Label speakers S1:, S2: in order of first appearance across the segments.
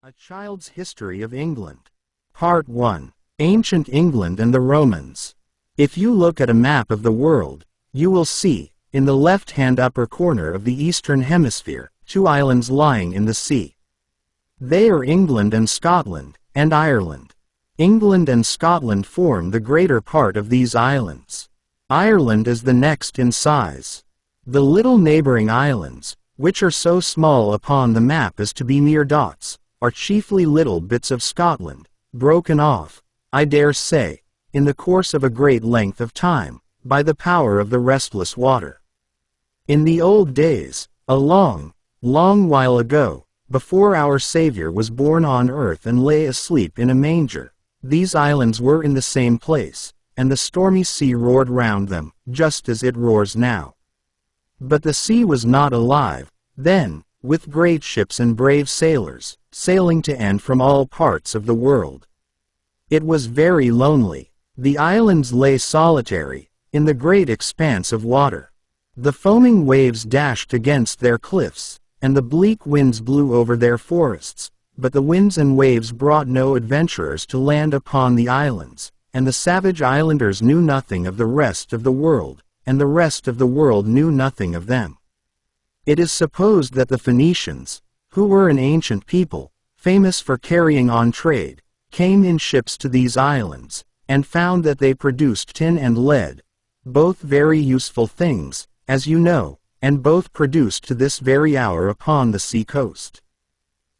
S1: A Child's History of England. Part 1. Ancient England and the Romans. If you look at a map of the world, you will see, in the left-hand upper corner of the Eastern Hemisphere, two islands lying in the sea. They are England and Scotland, and Ireland. England and Scotland form the greater part of these islands. Ireland is the next in size. The little neighboring islands, which are so small upon the map as to be mere dots, are chiefly little bits of Scotland, broken off, I dare say, in the course of a great length of time, by the power of the restless water. In the old days, a long, long while ago, before our Savior was born on earth and lay asleep in a manger, these islands were in the same place, and the stormy sea roared round them, just as it roars now. But the sea was not alive, then, with great ships and brave sailors, sailing to and from all parts of the world. It was very lonely. The islands lay solitary, in the great expanse of water. The foaming waves dashed against their cliffs, and the bleak winds blew over their forests, but the winds and waves brought no adventurers to land upon the islands, and the savage islanders knew nothing of the rest of the world, and the rest of the world knew nothing of them. It is supposed that the Phoenicians, who were an ancient people, famous for carrying on trade, came in ships to these islands, and found that they produced tin and lead, both very useful things, as you know, and both produced to this very hour upon the sea coast.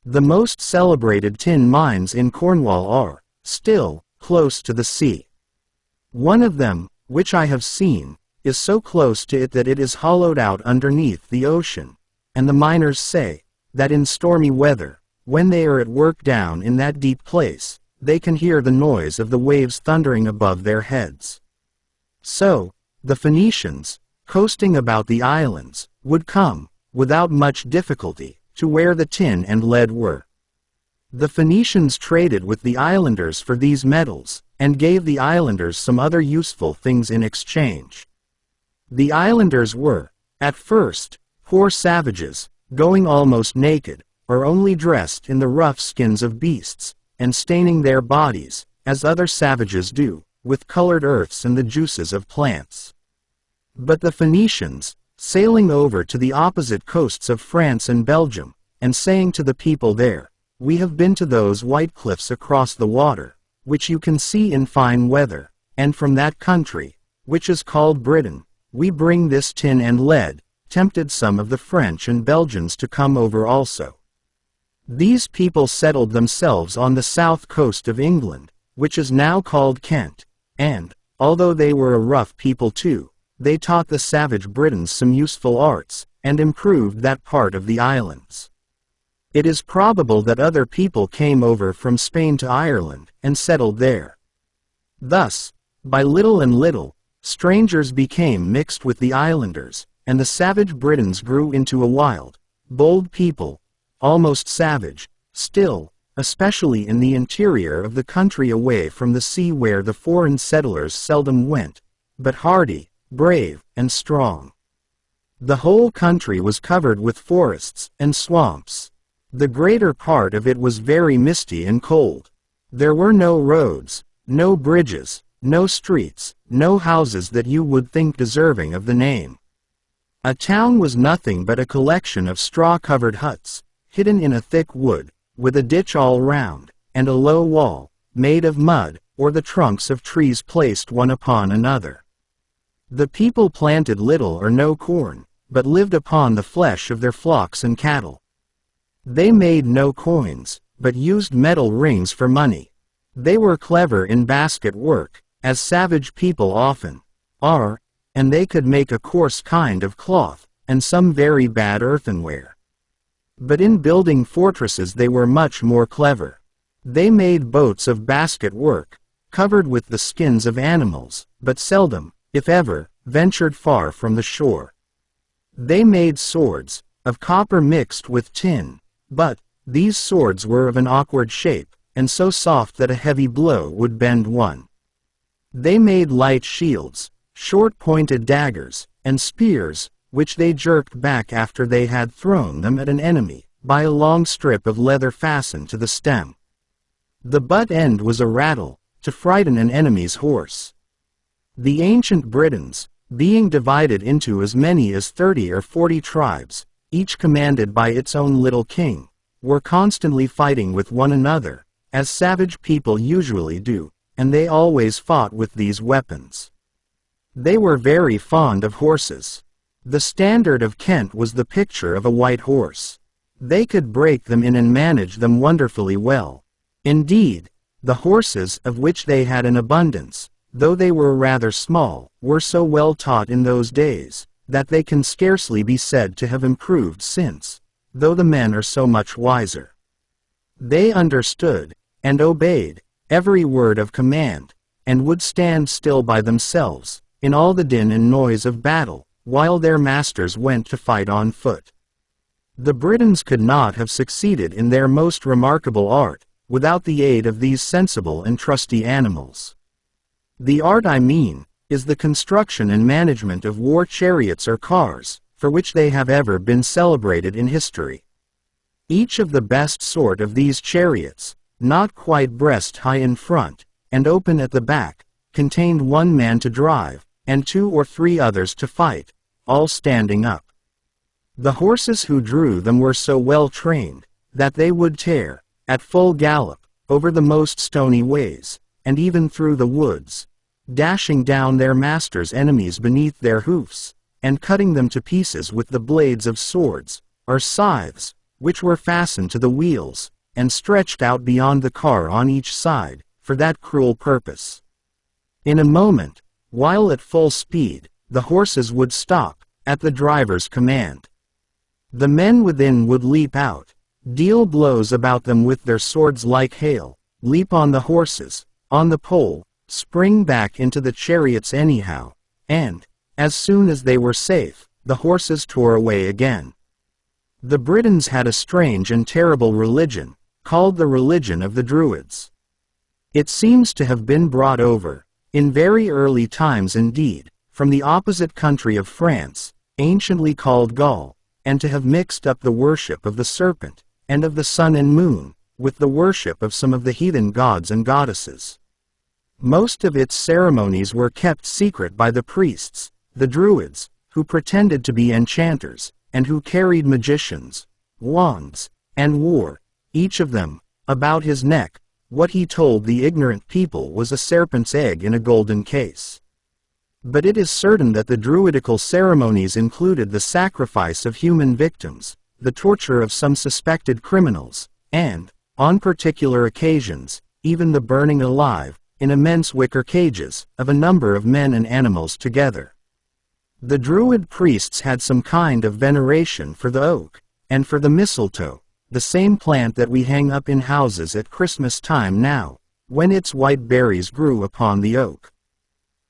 S1: The most celebrated tin mines in Cornwall are, still, close to the sea. One of them, which I have seen, is so close to it that it is hollowed out underneath the ocean, and the miners say, that in stormy weather, when they are at work down in that deep place, they can hear the noise of the waves thundering above their heads. So, the Phoenicians, coasting about the islands, would come, without much difficulty, to where the tin and lead were. The Phoenicians traded with the islanders for these metals, and gave the islanders some other useful things in exchange. The islanders were, at first, poor savages, going almost naked, or only dressed in the rough skins of beasts, and staining their bodies, as other savages do, with colored earths and the juices of plants. But the Phoenicians, sailing over to the opposite coasts of France and Belgium, and saying to the people there, "We have been to those white cliffs across the water, which you can see in fine weather, and from that country, which is called Britain, we bring this tin and lead," tempted some of the French and Belgians to come over also. These people settled themselves on the south coast of England, which is now called Kent, and, although they were a rough people too, they taught the savage Britons some useful arts, and improved that part of the islands. It is probable that other people came over from Spain to Ireland, and settled there. Thus, by little and little, strangers became mixed with the islanders, and the savage Britons grew into a wild, bold people, almost savage, still, especially in the interior of the country away from the sea where the foreign settlers seldom went, but hardy, brave, and strong. The whole country was covered with forests and swamps. The greater part of it was very misty and cold. There were no roads, no bridges, no streets, no houses that you would think deserving of the name. A town was nothing but a collection of straw-covered huts, hidden in a thick wood, with a ditch all round, and a low wall, made of mud, or the trunks of trees placed one upon another. The people planted little or no corn, but lived upon the flesh of their flocks and cattle. They made no coins, but used metal rings for money. They were clever in basket work, as savage people often are, and they could make a coarse kind of cloth, and some very bad earthenware. But in building fortresses they were much more clever. They made boats of basket work, covered with the skins of animals, but seldom, if ever, ventured far from the shore. They made swords, of copper mixed with tin, but these swords were of an awkward shape, and so soft that a heavy blow would bend one. They made light shields, short-pointed daggers, and spears, which they jerked back after they had thrown them at an enemy, by a long strip of leather fastened to the stem. The butt end was a rattle, to frighten an enemy's horse. The ancient Britons, being divided into as many as 30 or 40 tribes, each commanded by its own little king, were constantly fighting with one another, as savage people usually do, and they always fought with these weapons. They were very fond of horses. The standard of Kent was the picture of a white horse. They could break them in and manage them wonderfully well. Indeed, the horses, of which they had an abundance, though they were rather small, were so well taught in those days, that they can scarcely be said to have improved since, though the men are so much wiser. They understood, and obeyed, every word of command, and would stand still by themselves, in all the din and noise of battle, while their masters went to fight on foot. The Britons could not have succeeded in their most remarkable art, without the aid of these sensible and trusty animals. The art I mean, is the construction and management of war chariots or cars, for which they have ever been celebrated in history. Each of the best sort of these chariots, not quite breast-high in front, and open at the back, contained one man to drive, and 2 or 3 others to fight, all standing up. The horses who drew them were so well trained, that they would tear, at full gallop, over the most stony ways, and even through the woods, dashing down their masters' enemies beneath their hoofs, and cutting them to pieces with the blades of swords, or scythes, which were fastened to the wheels, and stretched out beyond the car on each side, for that cruel purpose. In a moment, while at full speed, the horses would stop, at the driver's command. The men within would leap out, deal blows about them with their swords like hail, leap on the horses, on the pole, spring back into the chariots anyhow, and, as soon as they were safe, the horses tore away again. The Britons had a strange and terrible religion, called the religion of the Druids. It seems to have been brought over, in very early times indeed, from the opposite country of France, anciently called Gaul, and to have mixed up the worship of the serpent, and of the sun and moon, with the worship of some of the heathen gods and goddesses. Most of its ceremonies were kept secret by the priests, the Druids, who pretended to be enchanters, and who carried magicians, wands, and wore, each of them, about his neck, what he told the ignorant people was a serpent's egg in a golden case. But it is certain that the druidical ceremonies included the sacrifice of human victims, the torture of some suspected criminals, and, on particular occasions, even the burning alive, in immense wicker cages, of a number of men and animals together. The Druid priests had some kind of veneration for the oak, and for the mistletoe, the same plant that we hang up in houses at Christmas time now, when its white berries grew upon the oak.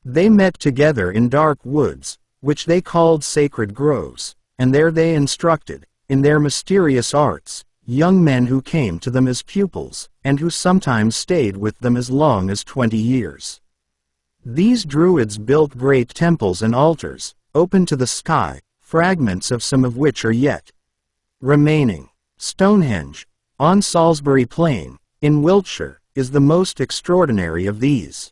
S1: They met together in dark woods, which they called sacred groves, and there they instructed, in their mysterious arts, young men who came to them as pupils, and who sometimes stayed with them as long as 20 years. These Druids built great temples and altars, open to the sky, fragments of some of which are yet remaining. Stonehenge, on Salisbury Plain, in Wiltshire, is the most extraordinary of these.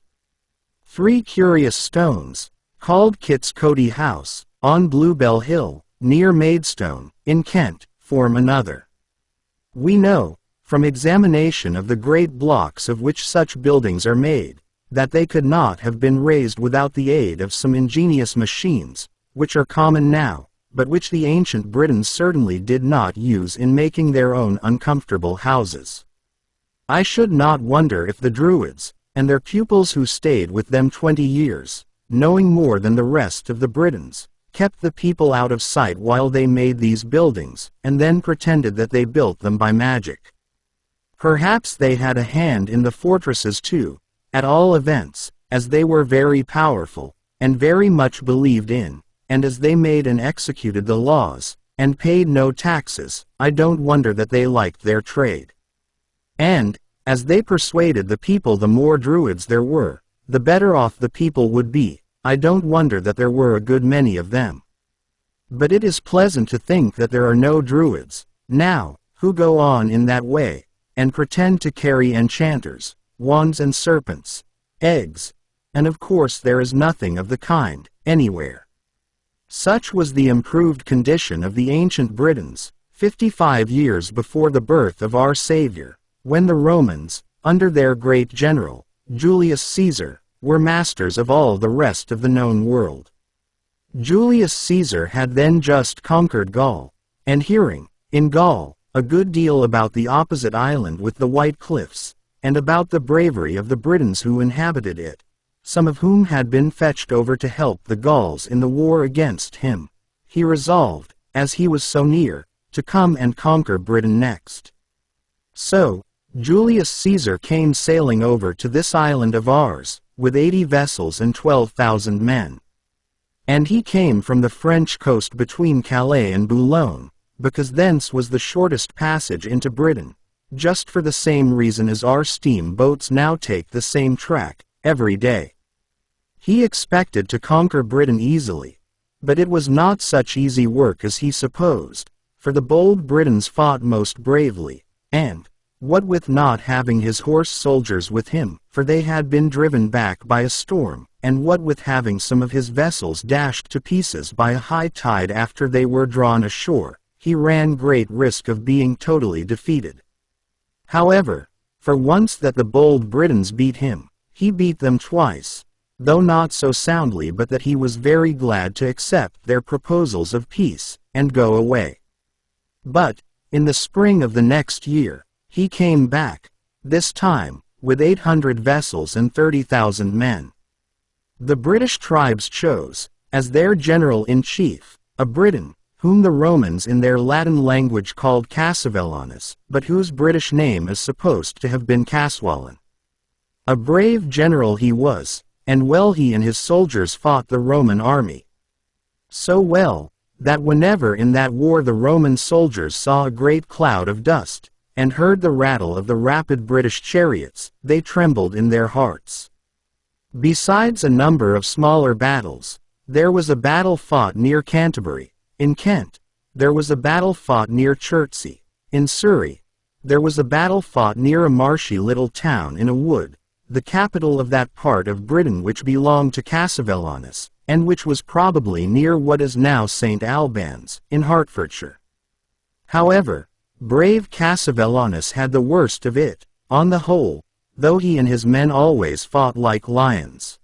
S1: 3 curious stones, called Kit's Cody House, on Bluebell Hill, near Maidstone, in Kent, form another. We know, from examination of the great blocks of which such buildings are made, that they could not have been raised without the aid of some ingenious machines, which are common now, but which the ancient Britons certainly did not use in making their own uncomfortable houses. I should not wonder if the Druids, and their pupils who stayed with them 20 years, knowing more than the rest of the Britons, kept the people out of sight while they made these buildings, and then pretended that they built them by magic. Perhaps they had a hand in the fortresses too, at all events, as they were very powerful, and very much believed in, and as they made and executed the laws, and paid no taxes, I don't wonder that they liked their trade. And, as they persuaded the people the more Druids there were, the better off the people would be, I don't wonder that there were a good many of them. But it is pleasant to think that there are no Druids, now, who go on in that way, and pretend to carry enchanters, wands and serpents, eggs, and of course there is nothing of the kind, anywhere. Such was the improved condition of the ancient Britons, 55 years before the birth of our Savior, when the Romans, under their great general, Julius Caesar, were masters of all the rest of the known world. Julius Caesar had then just conquered Gaul, and hearing, in Gaul, a good deal about the opposite island with the white cliffs, and about the bravery of the Britons who inhabited it, some of whom had been fetched over to help the Gauls in the war against him, he resolved, as he was so near, to come and conquer Britain next. So, Julius Caesar came sailing over to this island of ours, with 80 vessels and 12,000 men. And he came from the French coast between Calais and Boulogne, because thence was the shortest passage into Britain, just for the same reason as our steamboats now take the same track, every day. He expected to conquer Britain easily, but it was not such easy work as he supposed, for the bold Britons fought most bravely, and, what with not having his horse soldiers with him, for they had been driven back by a storm, and what with having some of his vessels dashed to pieces by a high tide after they were drawn ashore, he ran great risk of being totally defeated. However, for once that the bold Britons beat him, he beat them twice, though not so soundly but that he was very glad to accept their proposals of peace, and go away. But, in the spring of the next year, he came back, this time, with 800 vessels and 30,000 men. The British tribes chose, as their general-in-chief, a Briton, whom the Romans in their Latin language called Cassivellaunus, but whose British name is supposed to have been Caswallon. A brave general he was, and well he and his soldiers fought the Roman army. So well, that whenever in that war the Roman soldiers saw a great cloud of dust, and heard the rattle of the rapid British chariots, they trembled in their hearts. Besides a number of smaller battles, there was a battle fought near Canterbury, in Kent. There was a battle fought near Chertsey, in Surrey. There was a battle fought near a marshy little town in a wood, the capital of that part of Britain which belonged to Cassivellaunus, and which was probably near what is now St. Albans, in Hertfordshire. However, brave Cassivellaunus had the worst of it, on the whole, though he and his men always fought like lions.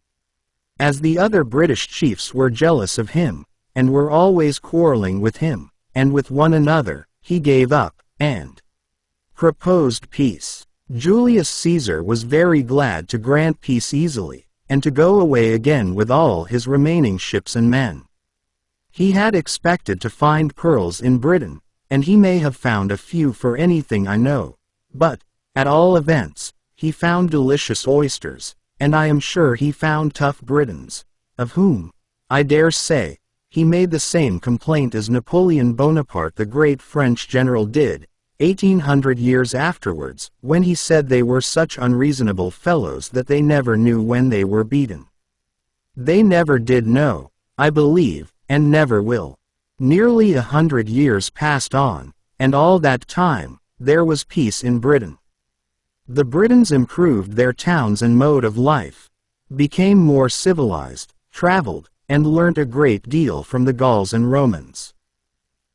S1: As the other British chiefs were jealous of him, and were always quarreling with him, and with one another, he gave up, and proposed peace. Julius Caesar was very glad to grant peace easily, and to go away again with all his remaining ships and men. He had expected to find pearls in Britain, and he may have found a few for anything I know, but, at all events, he found delicious oysters, and I am sure he found tough Britons, of whom, I dare say, he made the same complaint as Napoleon Bonaparte the great French general did, 1800 years afterwards, when he said they were such unreasonable fellows that they never knew when they were beaten. They never did know, I believe, and never will. Nearly 100 years passed on, and all that time, there was peace in Britain. The Britons improved their towns and mode of life, became more civilized, traveled, and learnt a great deal from the Gauls and Romans.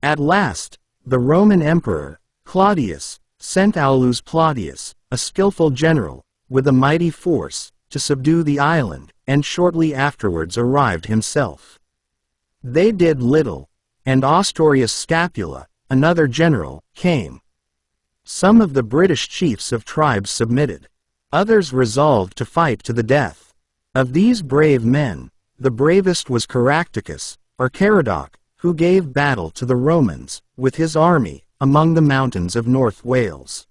S1: At last, the Roman Emperor, Claudius, sent Aulus Plautius, a skillful general, with a mighty force, to subdue the island, and shortly afterwards arrived himself. They did little, and Ostorius Scapula, another general, came. Some of the British chiefs of tribes submitted. Others resolved to fight to the death. Of these brave men, the bravest was Caractacus, or Caradoc, who gave battle to the Romans, with his army, among the mountains of North Wales.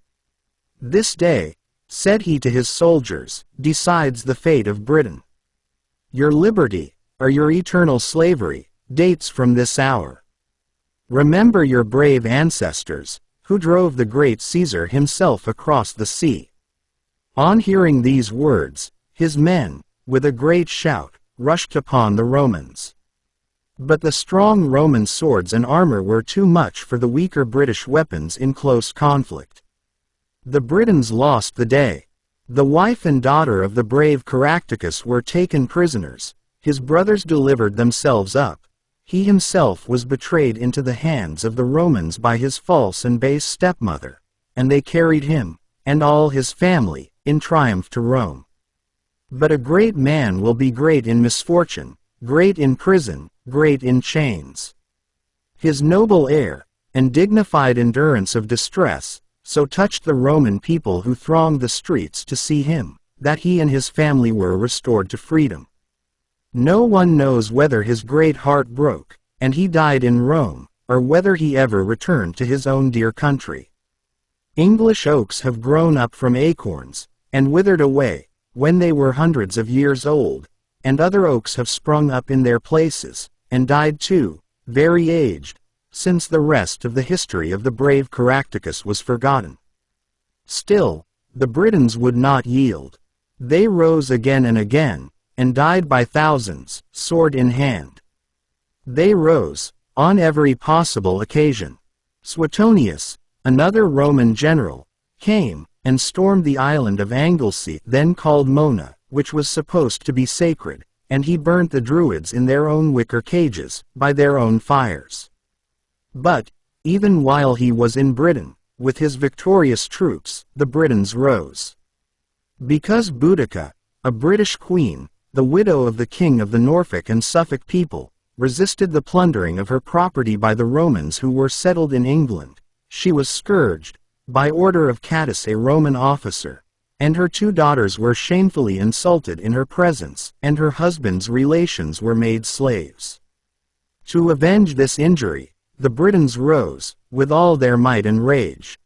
S1: This day, said he to his soldiers, decides the fate of Britain. Your liberty, or your eternal slavery, dates from this hour. Remember your brave ancestors, who drove the great Caesar himself across the sea. On hearing these words, his men, with a great shout, rushed upon the Romans. But the strong Roman swords and armor were too much for the weaker British weapons in close conflict. The Britons lost the day. The wife and daughter of the brave Caractacus were taken prisoners, his brothers delivered themselves up, he himself was betrayed into the hands of the Romans by his false and base stepmother, and they carried him, and all his family, in triumph to Rome. But a great man will be great in misfortune, great in prison, great in chains. His noble air, and dignified endurance of distress, so touched the Roman people who thronged the streets to see him, that he and his family were restored to freedom. No one knows whether his great heart broke, and he died in Rome, or whether he ever returned to his own dear country. English oaks have grown up from acorns, and withered away, when they were hundreds of years old, and other oaks have sprung up in their places, and died too, very aged, since the rest of the history of the brave Caractacus was forgotten. Still, the Britons would not yield. They rose again and again, and died by thousands, sword in hand. They rose, on every possible occasion. Suetonius, another Roman general, came, and stormed the island of Anglesey, then called Mona, which was supposed to be sacred, and he burnt the Druids in their own wicker cages, by their own fires. But, even while he was in Britain, with his victorious troops, the Britons rose. Because Boudica, a British queen, the widow of the king of the Norfolk and Suffolk people, resisted the plundering of her property by the Romans who were settled in England, she was scourged, by order of Catus, a Roman officer, and her 2 daughters were shamefully insulted in her presence, and her husband's relations were made slaves. To avenge this injury, the Britons rose, with all their might and rage.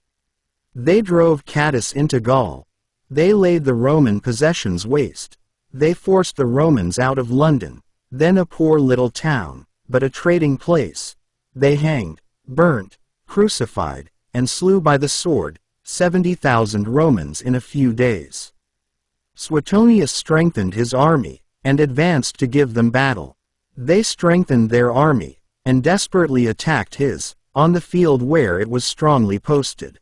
S1: They drove Catus into Gaul. They laid the Roman possessions waste. They forced the Romans out of London, then a poor little town, but a trading place. They hanged, burnt, crucified, and slew by the sword 70,000 Romans in a few days. Suetonius strengthened his army, and advanced to give them battle. They strengthened their army, and desperately attacked his, on the field where it was strongly posted.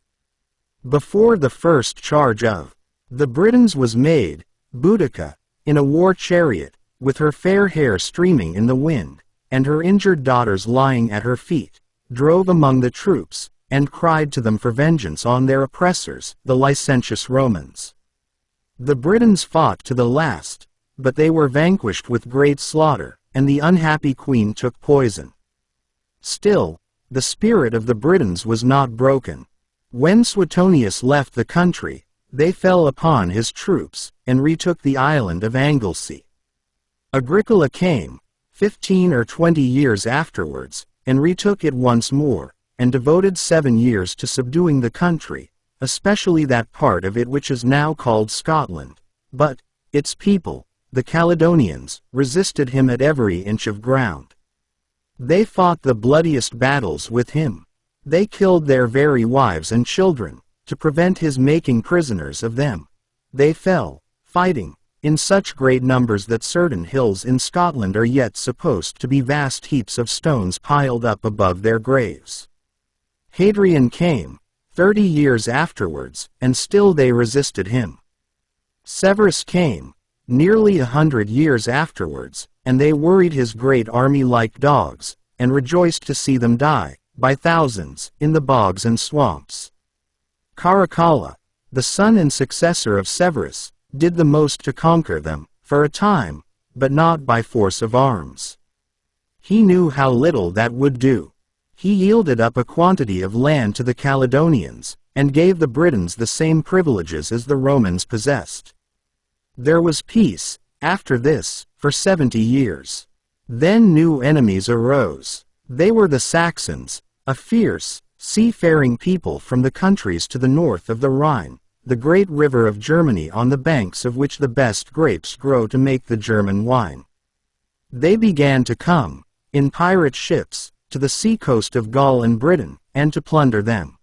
S1: Before the first charge of the Britons was made, Boudica, in a war chariot, with her fair hair streaming in the wind, and her injured daughters lying at her feet, drove among the troops, and cried to them for vengeance on their oppressors, the licentious Romans. The Britons fought to the last, but they were vanquished with great slaughter, and the unhappy queen took poison. Still, the spirit of the Britons was not broken. When Suetonius left the country, they fell upon his troops, and retook the island of Anglesey. Agricola came, 15 or 20 years afterwards, and retook it once more, and devoted 7 years to subduing the country, especially that part of it which is now called Scotland. But, its people, the Caledonians, resisted him at every inch of ground. They fought the bloodiest battles with him. They killed their very wives and children, to prevent his making prisoners of them. They fell, fighting, in such great numbers that certain hills in Scotland are yet supposed to be vast heaps of stones piled up above their graves. Hadrian came, 30 years afterwards, and still they resisted him. Severus came, nearly 100 years afterwards, and they worried his great army like dogs, and rejoiced to see them die, by thousands, in the bogs and swamps. Caracalla, the son and successor of Severus, did the most to conquer them, for a time, but not by force of arms. He knew how little that would do. He yielded up a quantity of land to the Caledonians, and gave the Britons the same privileges as the Romans possessed. There was peace, after this, for 70 years. Then new enemies arose. They were the Saxons, a fierce, seafaring people from the countries to the north of the Rhine, the great river of Germany on the banks of which the best grapes grow to make the German wine. They began to come, in pirate ships, to the sea-coast of Gaul and Britain, and to plunder them.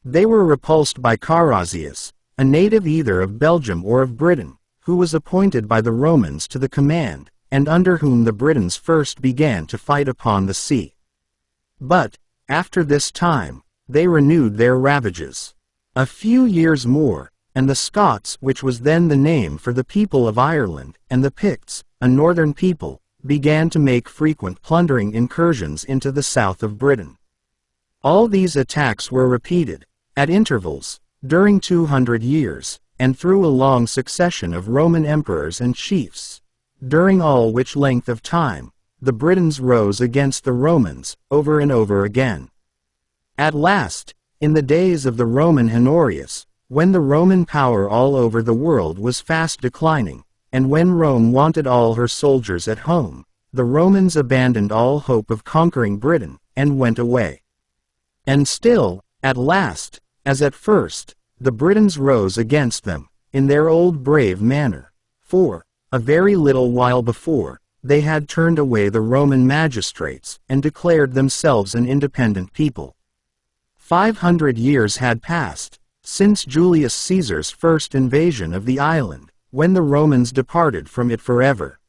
S1: They were repulsed by Carausius, a native either of Belgium or of Britain, who was appointed by the Romans to the command, and under whom the Britons first began to fight upon the sea. But, after this time, they renewed their ravages. A few years more, and the Scots, which was then the name for the people of Ireland, and the Picts, a northern people, began to make frequent plundering incursions into the south of Britain. All these attacks were repeated, at intervals, during 200 years, and through a long succession of Roman emperors and chiefs, during all which length of time, the Britons rose against the Romans, over and over again. At last, in the days of the Roman Honorius, when the Roman power all over the world was fast declining, and when Rome wanted all her soldiers at home, the Romans abandoned all hope of conquering Britain, and went away. And still, at last, as at first, the Britons rose against them, in their old brave manner, for, a very little while before, they had turned away the Roman magistrates, and declared themselves an independent people. 500 years had passed, since Julius Caesar's first invasion of the island, when the Romans departed from it forever.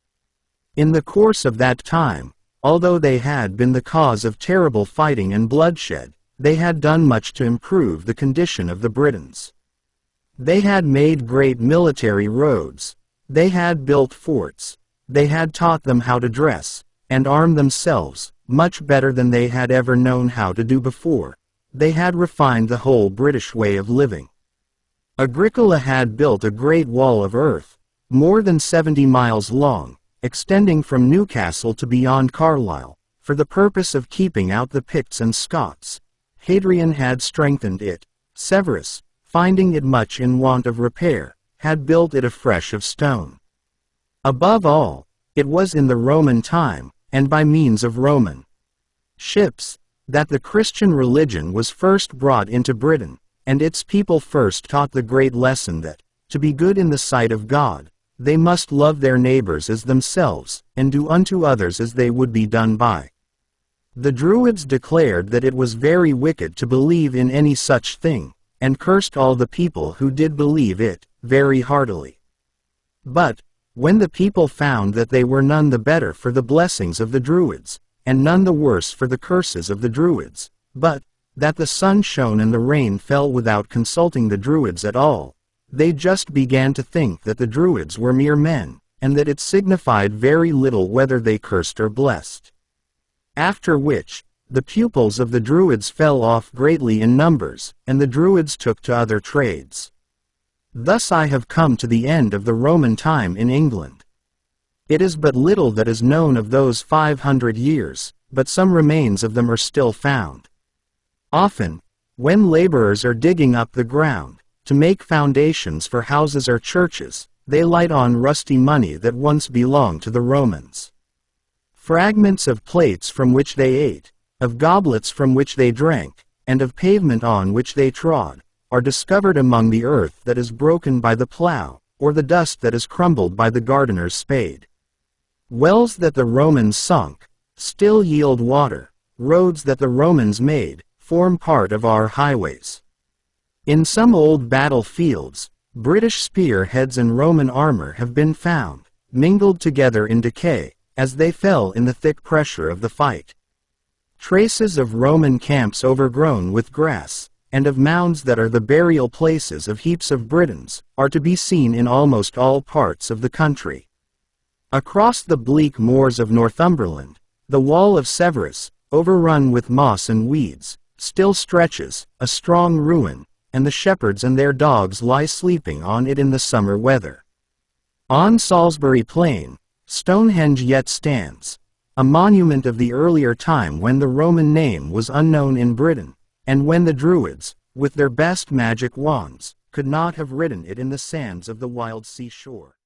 S1: In the course of that time, although they had been the cause of terrible fighting and bloodshed, they had done much to improve the condition of the Britons. They had made great military roads, they had built forts, they had taught them how to dress, and arm themselves, much better than they had ever known how to do before. They had refined the whole British way of living. Agricola had built a great wall of earth, more than 70 miles long, extending from Newcastle to beyond Carlisle, for the purpose of keeping out the Picts and Scots. Hadrian had strengthened it. Severus, finding it much in want of repair, had built it afresh of stone. Above all, it was in the Roman time, and by means of Roman ships, that the Christian religion was first brought into Britain, and its people first taught the great lesson that, to be good in the sight of God, they must love their neighbors as themselves, and do unto others as they would be done by. The Druids declared that it was very wicked to believe in any such thing, and cursed all the people who did believe it, very heartily. But, when the people found that they were none the better for the blessings of the Druids, and none the worse for the curses of the Druids, but that the sun shone and the rain fell without consulting the Druids at all, they just began to think that the Druids were mere men, and that it signified very little whether they cursed or blessed. After which, the pupils of the Druids fell off greatly in numbers, and the Druids took to other trades. Thus I have come to the end of the Roman time in England. It is but little that is known of those 500 years, but some remains of them are still found. Often, when laborers are digging up the ground, to make foundations for houses or churches, they light on rusty money that once belonged to the Romans. Fragments of plates from which they ate, of goblets from which they drank, and of pavement on which they trod, are discovered among the earth that is broken by the plow, or the dust that is crumbled by the gardener's spade. Wells that the Romans sunk, still yield water. Roads that the Romans made, form part of our highways. In some old battlefields, British spearheads and Roman armor have been found, mingled together in decay, as they fell in the thick pressure of the fight. Traces of Roman camps overgrown with grass, and of mounds that are the burial places of heaps of Britons, are to be seen in almost all parts of the country. Across the bleak moors of Northumberland, the wall of Severus, overrun with moss and weeds, still stretches, a strong ruin, and the shepherds and their dogs lie sleeping on it in the summer weather. On Salisbury Plain, Stonehenge yet stands, a monument of the earlier time when the Roman name was unknown in Britain, and when the Druids, with their best magic wands, could not have written it in the sands of the wild seashore.